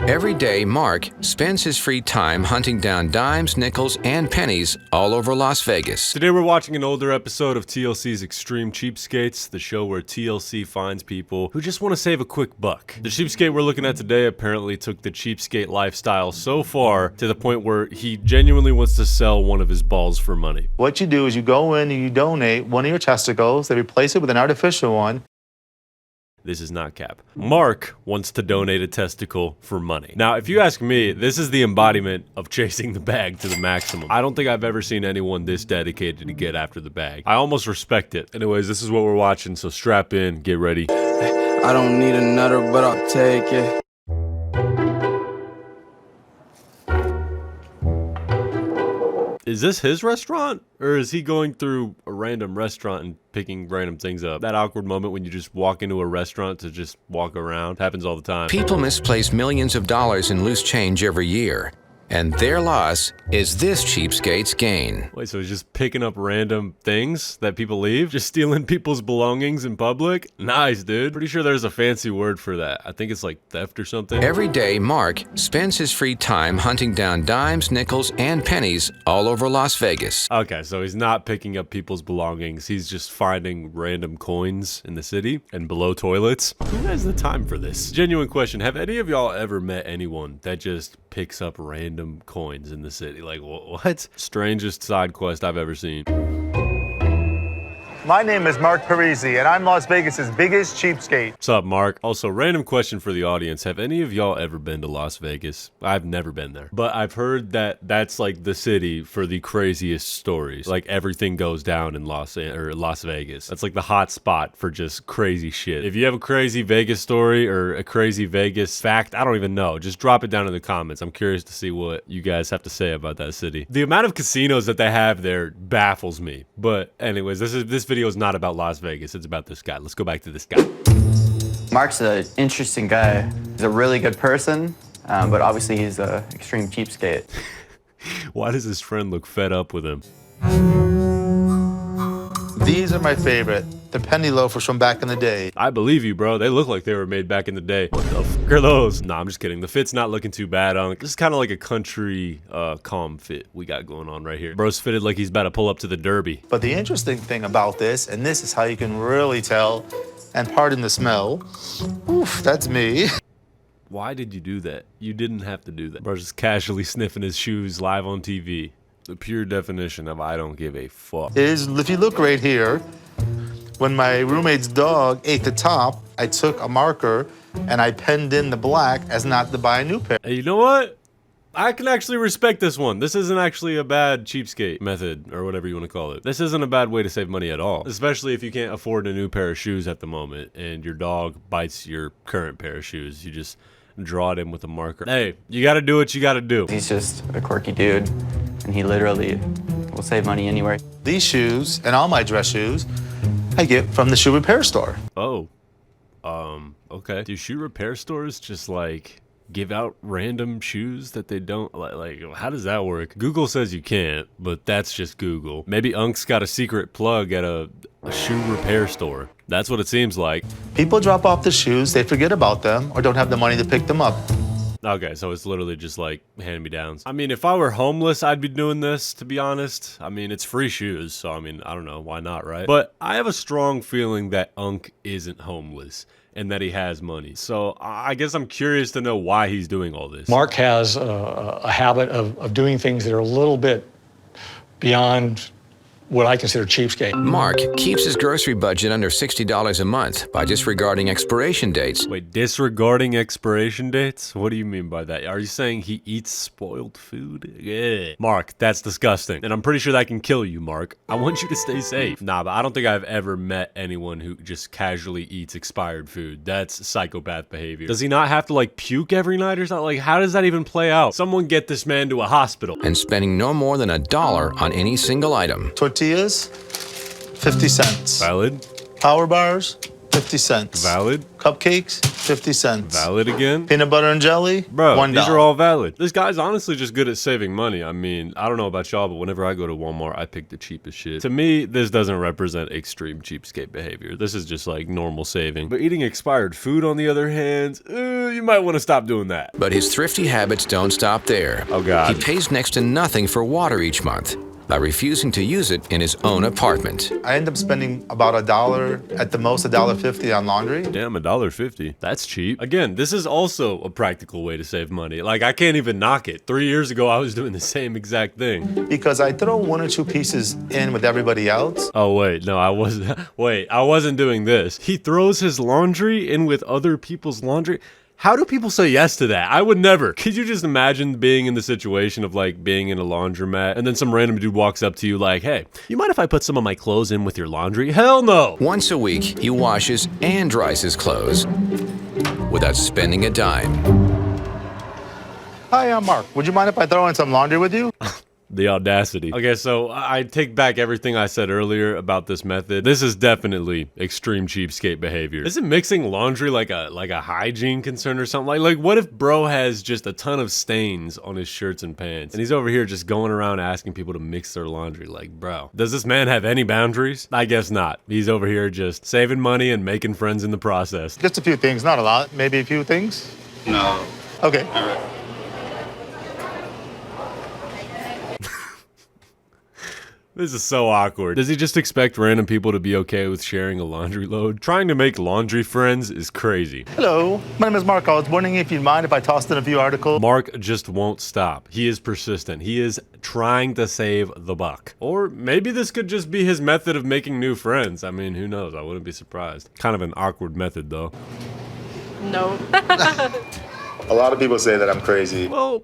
Every day, Mark spends his free time hunting down dimes, nickels, and pennies all over Las Vegas. Today we're watching an older episode of TLC's Extreme Cheapskates, the show where TLC finds people who just want to save a quick buck. The cheapskate we're looking at today apparently took the cheapskate lifestyle so far to the point where he genuinely wants to sell one of his balls for money. What you do is you go in and you donate one of your testicles, they replace it with an artificial one. This is not cap. Mark wants to donate a testicle for money. Now, if you ask me, this is the embodiment of chasing the bag to the maximum. I don't think I've ever seen anyone this dedicated to get after the bag. I almost respect it. Anyways, this is what we're watching, so strap in, get ready. I don't need another, but I'll take it. Is this his restaurant? Or is he going through a random restaurant and picking random things up? That awkward moment when you just walk into a restaurant to just walk around happens all the time. People misplace millions of dollars in loose change every year, and their loss is this cheapskate's gain. Wait, so he's just picking up random things that people leave? Just stealing people's belongings in public? Nice, dude. Pretty sure there's a fancy word for that. I think it's like theft or something. Every day, Mark spends his free time hunting down dimes, nickels, and pennies all over Las Vegas. Okay, so he's not picking up people's belongings. He's just finding random coins in the city and below toilets. Who has the time for this? Genuine question. Have any of y'all ever met anyone that just picks up random coins in the city? Like, what? Strangest side quest I've ever seen. My name is Mark Parisi, and I'm Las Vegas's biggest cheapskate. What's up, Mark? Also, random question for the audience. Have any of y'all ever been to Las Vegas? I've never been there, but I've heard that that's like the city for the craziest stories. Like everything goes down in Las Vegas. That's like the hot spot for just crazy shit. If you have a crazy Vegas story or a crazy Vegas fact, I don't even know. Just drop it down in the comments. I'm curious to see what you guys have to say about that city. The amount of casinos that they have there baffles me. But anyways, this video is not about Las Vegas. It's about this guy. Let's go back to this guy. Mark's an interesting guy. He's a really good person, but obviously he's an extreme cheapskate. Why does his friend look fed up with him? These are my favorite. The penny loafers from back in the day. I believe you, bro. They look like they were made back in the day. What the fuck are those? Nah, I'm just kidding. The fit's not looking too bad on. This is kind of like a country calm fit we got going on right here. Bro's fitted like he's about to pull up to the Derby. But the interesting thing about this, and this is how you can really tell, and pardon the smell, oof, that's me. Why did you do that? You didn't have to do that. Bro's just casually sniffing his shoes live on TV. The pure definition of I don't give a fuck. Is, if you look right here, when my roommate's dog ate the top, I took a marker and I penned in the black as not to buy a new pair. Hey, you know what? I can actually respect this one. This isn't actually a bad cheapskate method, or whatever you want to call it. This isn't a bad way to save money at all, especially if you can't afford a new pair of shoes at the moment and your dog bites your current pair of shoes. You just draw it in with a marker. Hey, you got to do what you got to do. He's just a quirky dude, and he literally will save money anywhere. These shoes, and all my dress shoes, I get from the shoe repair store. Oh, okay. Do shoe repair stores just like give out random shoes that they don't like? How does that work? Google says you can't, but that's just Google. Maybe Unc's got a secret plug at a shoe repair store. That's what it seems like. People drop off the shoes, they forget about them, or don't have the money to pick them up. Okay, so it's literally just like hand-me-downs. I mean, if I were homeless, I'd be doing this, to be honest. I mean, it's free shoes, so I mean, I don't know, why not, right? But I have a strong feeling that Unc isn't homeless and that he has money. So I guess I'm curious to know why he's doing all this. Mark has a habit of doing things that are a little bit beyond what I consider cheapskate. Mark keeps his grocery budget under $60 a month by disregarding expiration dates. Wait, disregarding expiration dates? What do you mean by that? Are you saying he eats spoiled food? Yeah. Mark, that's disgusting. And I'm pretty sure that can kill you, Mark. I want you to stay safe. Nah, but I don't think I've ever met anyone who just casually eats expired food. That's psychopath behavior. Does he not have to like puke every night or something? Like, how does that even play out? Someone get this man to a hospital. And spending no more than $1 on any single item. Tortillas, 50 cents. Valid. Power bars, 50 cents. Valid. Cupcakes, 50 cents. Valid again. Peanut butter and jelly, Bro, $1. these are all valid. This guy's honestly just good at saving money. I mean, I don't know about y'all, but whenever I go to Walmart, I pick the cheapest shit. To me, this doesn't represent extreme cheapskate behavior. This is just like normal saving. But eating expired food, on the other hand, you might want to stop doing that. But his thrifty habits don't stop there. Oh, God. He pays next to nothing for water each month by refusing to use it in his own apartment. I end up spending about $1, at the most $1.50 on laundry. Damn, $1.50. That's cheap. Again, this is also a practical way to save money. Like, I can't even knock it. 3 years ago, I was doing the same exact thing. Because I throw 1 or 2 pieces in with everybody else. Oh, wait, no, I wasn't. Wait, I wasn't doing this. He throws his laundry in with other people's laundry. How do people say yes to that? I would never. Could you just imagine being in the situation of like being in a laundromat and then some random dude walks up to you like, hey, you mind if I put some of my clothes in with your laundry? Hell no. Once a week, he washes and dries his clothes without spending a dime. Hi, I'm Mark. Would you mind if I throw in some laundry with you? The audacity. Okay, so I take back everything I said earlier about this method. This is definitely extreme cheapskate behavior. Isn't mixing laundry like a hygiene concern or something? Like what if bro has just a ton of stains on his shirts and pants and he's over here just going around asking people to mix their laundry? Like, bro, does this man have any boundaries? I guess not. He's over here just saving money and making friends in the process. Just a few things, not a lot. Maybe a few things? No. Okay. All right. This is so awkward. Does he just expect random people to be okay with sharing a laundry load? Trying to make laundry friends is crazy. Hello, my name is Mark. I was wondering if you'd mind if I tossed in a few articles. Mark just won't stop. He is persistent. He is trying to save the buck. Or maybe this could just be his method of making new friends. I mean, who knows? I wouldn't be surprised. Kind of an awkward method, though. No. A lot of people say that I'm crazy. Well,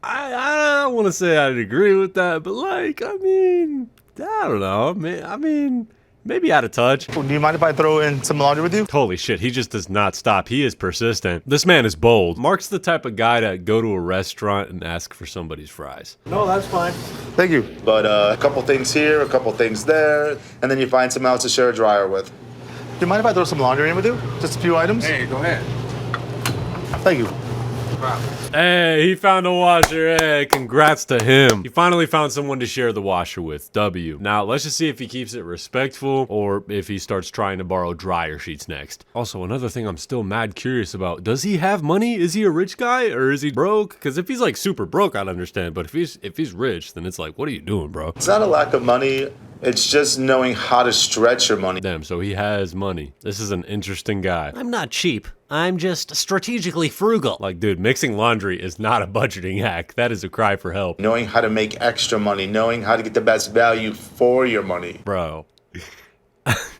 I don't want to say I'd agree with that, but like, I mean, I don't know. I mean, maybe out of touch. Do you mind if I throw in some laundry with you? Holy shit, he just does not stop. He is persistent. This man is bold. Mark's the type of guy to go to a restaurant and ask for somebody's fries. No, that's fine. Thank you. But a couple things here, a couple things there, and then you find someone else to share a dryer with. Do you mind if I throw some laundry in with you? Just a few items? Hey, go ahead. Thank you. Hey, he found a washer. Hey, congrats to him. He finally found someone to share the washer with. W. Now, let's just see if he keeps it respectful or if he starts trying to borrow dryer sheets next. Also, another thing I'm still mad curious about. Does he have money? Is he a rich guy or is he broke? Because if he's like super broke, I'd understand. But if he's rich, then it's like, what are you doing, bro? It's not a lack of money. It's just knowing how to stretch your money. Damn, so he has money. This is an interesting guy. I'm not cheap. I'm just strategically frugal. Like, dude, mixing laundry is not a budgeting hack. That is a cry for help. Knowing how to make extra money, knowing how to get the best value for your money. Bro.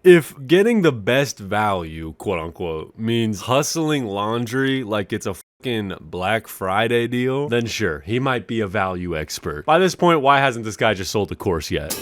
If getting the best value, quote unquote, means hustling laundry like it's a fucking Black Friday deal, then sure, he might be a value expert. By this point, why hasn't this guy just sold the course yet?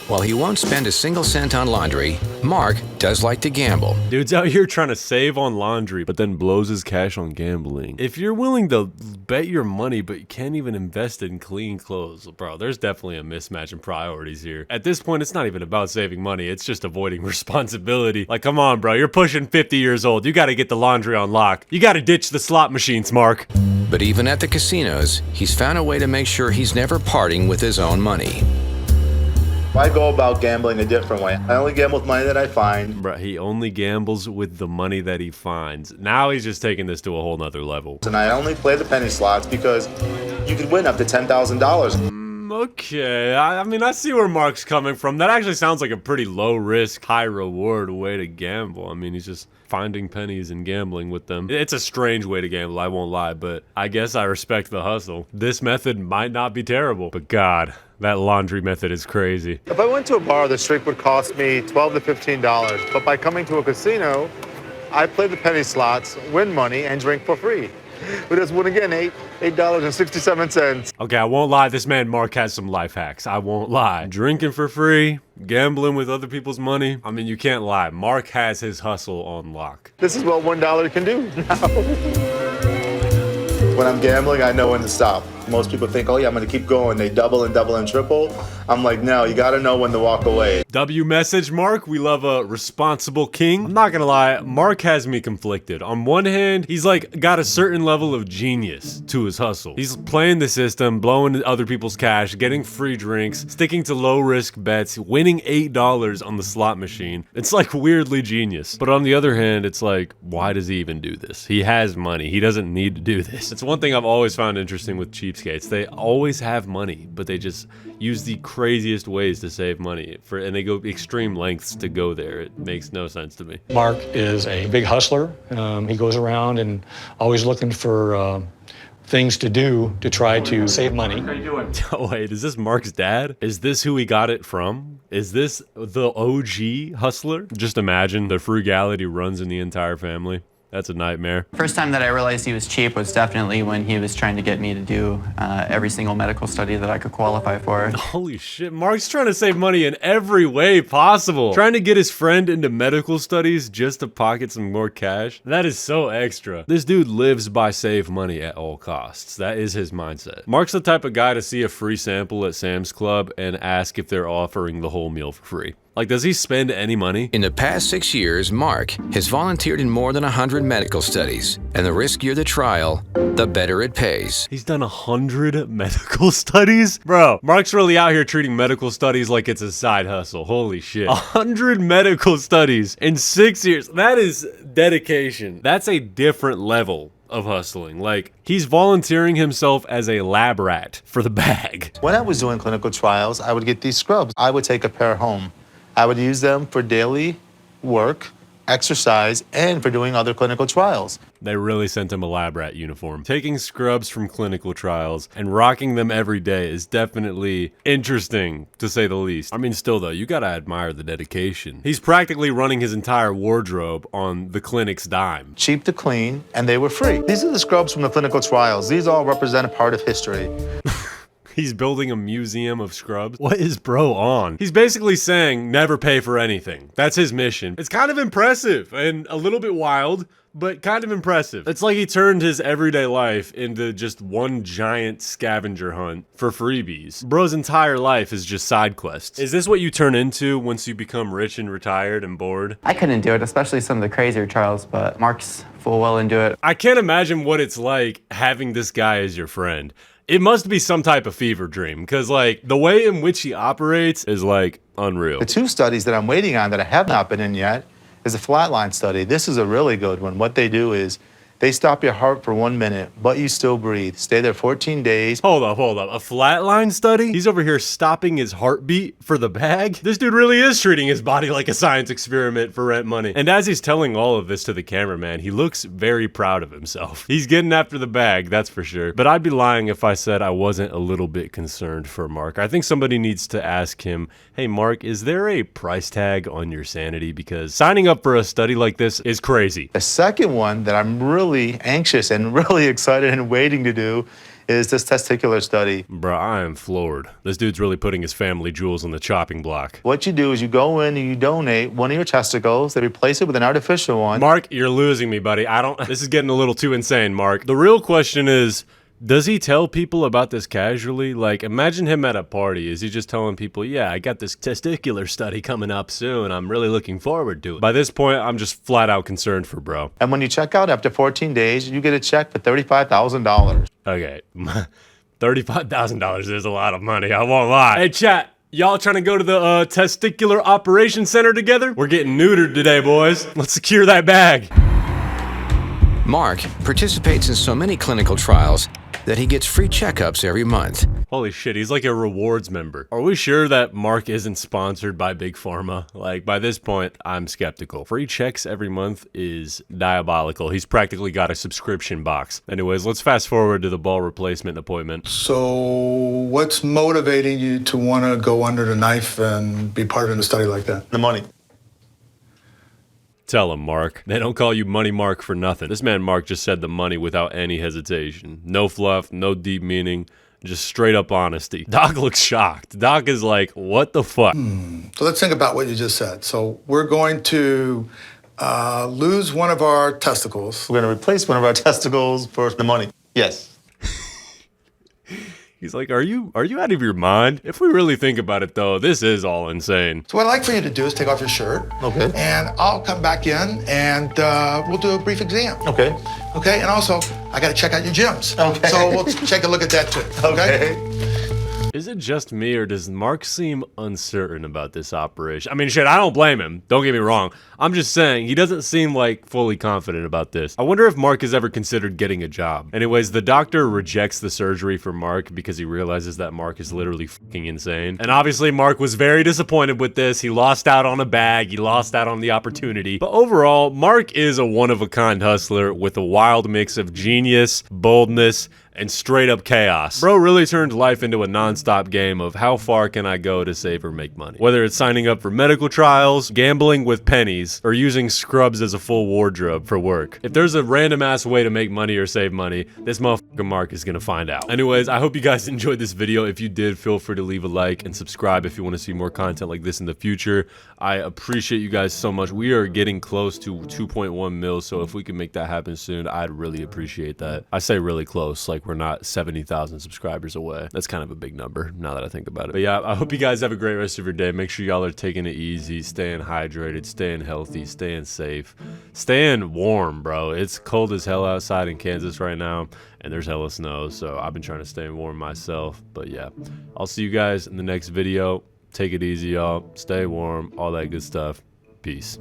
While he won't spend a single cent on laundry, Mark does like to gamble. Dude's out here trying to save on laundry, but then blows his cash on gambling. If you're willing to bet your money, but you can't even invest in clean clothes, bro, there's definitely a mismatch in priorities here. At this point, it's not even about saving money. It's just avoiding responsibility. Like, come on, bro, you're pushing 50 years old. You got to get the laundry on lock. You got to ditch the slot machines, Mark. But even at the casinos, he's found a way to make sure he's never parting with his own money. I go about gambling a different way. I only gamble with money that I find. Bro, he only gambles with the money that he finds. Now he's just taking this to a whole nother level. And I only play the penny slots because you could win up to $10,000. Okay, I mean, I see where Mark's coming from. That actually sounds like a pretty low risk, high reward way to gamble. I mean, he's just finding pennies and gambling with them. It's a strange way to gamble, I won't lie, but I guess I respect the hustle. This method might not be terrible, but God, that laundry method is crazy. If I went to a bar, the streak would cost me $12 to $15. But by coming to a casino, I play the penny slots, win money, and drink for free. We just won again, $8.67. Okay, I won't lie, this man Mark has some life hacks. I won't lie. Drinking for free, gambling with other people's money. I mean, you can't lie. Mark has his hustle on lock. This is what $1 can do now. When I'm gambling, I know when to stop. Most people think, oh yeah, I'm gonna keep going. They double and double and triple. I'm like, no, you gotta know when to walk away. W message, Mark. We love a responsible king. I'm not gonna lie, Mark has me conflicted. On one hand, he's like got a certain level of genius to his hustle. He's playing the system, blowing other people's cash, getting free drinks, sticking to low risk bets, winning $8 on the slot machine. It's like weirdly genius. But on the other hand, it's like, why does he even do this? He has money. He doesn't need to do this. It's one thing I've always found interesting with cheapskates. They always have money, but they just use the craziest ways to save money and they go extreme lengths to go there. It makes no sense to me. Mark is a big hustler. He goes around and always looking for things to do to try to save money. How you doing? Oh, wait, is this Mark's dad? Is this who he got it from? Is this the OG hustler? Just imagine the frugality runs in the entire family. That's a nightmare. First time that I realized he was cheap was definitely when he was trying to get me to do every single medical study that I could qualify for. Holy shit, Mark's trying to save money in every way possible. Trying to get his friend into medical studies just to pocket some more cash. That is so extra. This dude lives by save money at all costs. That is his mindset. Mark's the type of guy to see a free sample at Sam's Club and ask if they're offering the whole meal for free. Like, does he spend any money? In the past 6 years, Mark has volunteered in more than 100 medical studies, and the riskier the trial, the better it pays. He's done 100 medical studies? Bro, Mark's really out here treating medical studies like it's a side hustle. Holy shit. 100 medical studies in 6 years. That is dedication. That's a different level of hustling. Like, he's volunteering himself as a lab rat for the bag. When I was doing clinical trials, I would get these scrubs. I would take a pair home. I would use them for daily work, exercise, and for doing other clinical trials. They really sent him a lab rat uniform. Taking scrubs from clinical trials and rocking them every day is definitely interesting, to say the least. I mean, still though, you gotta admire the dedication. He's practically running his entire wardrobe on the clinic's dime. Cheap to clean, and they were free. These are the scrubs from the clinical trials. These all represent a part of history. He's building a museum of scrubs. What is bro on? He's basically saying never pay for anything. That's his mission. It's kind of impressive and a little bit wild, but kind of impressive. It's like he turned his everyday life into just one giant scavenger hunt for freebies. Bro's entire life is just side quests. Is this what you turn into once you become rich and retired and bored? I couldn't do it, especially some of the crazier trials, but Mark's full well into it. I can't imagine what it's like having this guy as your friend. It must be some type of fever dream, because like the way in which he operates is like unreal. The two studies that I'm waiting on that I have not been in yet is a flatline study. This is a really good one. What they do is they stop your heart for 1 minute, but you still breathe. Stay there 14 days. Hold up. A flatline study? He's over here stopping his heartbeat for the bag? This dude really is treating his body like a science experiment for rent money. And as he's telling all of this to the cameraman, he looks very proud of himself. He's getting after the bag, that's for sure. But I'd be lying if I said I wasn't a little bit concerned for Mark. I think somebody needs to ask him, hey Mark, is there a price tag on your sanity? Because signing up for a study like this is crazy. The second one that I'm really anxious and really excited and waiting to do is this testicular study. Bro, I am floored. This dude's really putting his family jewels on the chopping block. What you do is you go in and you donate one of your testicles, they replace it with an artificial one. Mark, you're losing me, buddy. This is getting a little too insane, Mark. The real question is, does he tell people about this casually? Like, imagine him at a party. Is he just telling people, yeah, I got this testicular study coming up soon. I'm really looking forward to it. By this point, I'm just flat out concerned for bro. And when you check out after 14 days, you get a check for $35,000. Okay, $35,000 is a lot of money. I won't lie. Hey, chat. Y'all trying to go to the testicular operation center together? We're getting neutered today, boys. Let's secure that bag. Mark participates in so many clinical trials that he gets free checkups every month. Holy shit, he's like a rewards member. Are we sure that Mark isn't sponsored by Big Pharma? Like, by this point, I'm skeptical. Free checks every month is diabolical. He's practically got a subscription box. Anyways, let's fast forward to the ball replacement appointment. So what's motivating you to want to go under the knife and be part of a study like that? The money. Tell him, Mark. They don't call you Money Mark for nothing. This man Mark just said the money without any hesitation. No fluff, no deep meaning, just straight up honesty. Doc looks shocked. Doc is like, what the fuck? So let's think about what you just said. So we're going to lose one of our testicles. We're going to replace one of our testicles for the money. Yes. He's like, are you out of your mind? If we really think about it, though, this is all insane. So what I'd like for you to do is take off your shirt. Okay. And I'll come back in and we'll do a brief exam. Okay. Okay, and also, I gotta check out your gyms. Okay. So we'll take a look at that too. Okay? Is it just me, or does Mark seem uncertain about this operation? I mean, shit, I don't blame him. Don't get me wrong. I'm just saying, he doesn't seem like fully confident about this. I wonder if Mark has ever considered getting a job. Anyways, the doctor rejects the surgery for Mark because he realizes that Mark is literally fucking insane. And obviously, Mark was very disappointed with this. He lost out on a bag. He lost out on the opportunity. But overall, Mark is a one-of-a-kind hustler with a wild mix of genius, boldness, and straight up chaos. Bro really turned life into a non-stop game of how far can I go to save or make money. Whether it's signing up for medical trials, gambling with pennies, or using scrubs as a full wardrobe for work. If there's a random ass way to make money or save money, this motherfucker Mark is gonna find out. Anyways, I hope you guys enjoyed this video. If you did, feel free to leave a like and subscribe if you want to see more content like this in the future. I appreciate you guys so much. We are getting close to 2.1 mil, so if we can make that happen soon, I'd really appreciate that. I say really close, like we're not 70,000 subscribers away. That's kind of a big number now that I think about it. But yeah, I hope you guys have a great rest of your day. Make sure y'all are taking it easy, staying hydrated, staying healthy, staying safe, staying warm, bro. It's cold as hell outside in Kansas right now, and there's hella snow, so I've been trying to stay warm myself. But yeah, I'll see you guys in the next video. Take it easy, y'all. Stay warm, all that good stuff. Peace.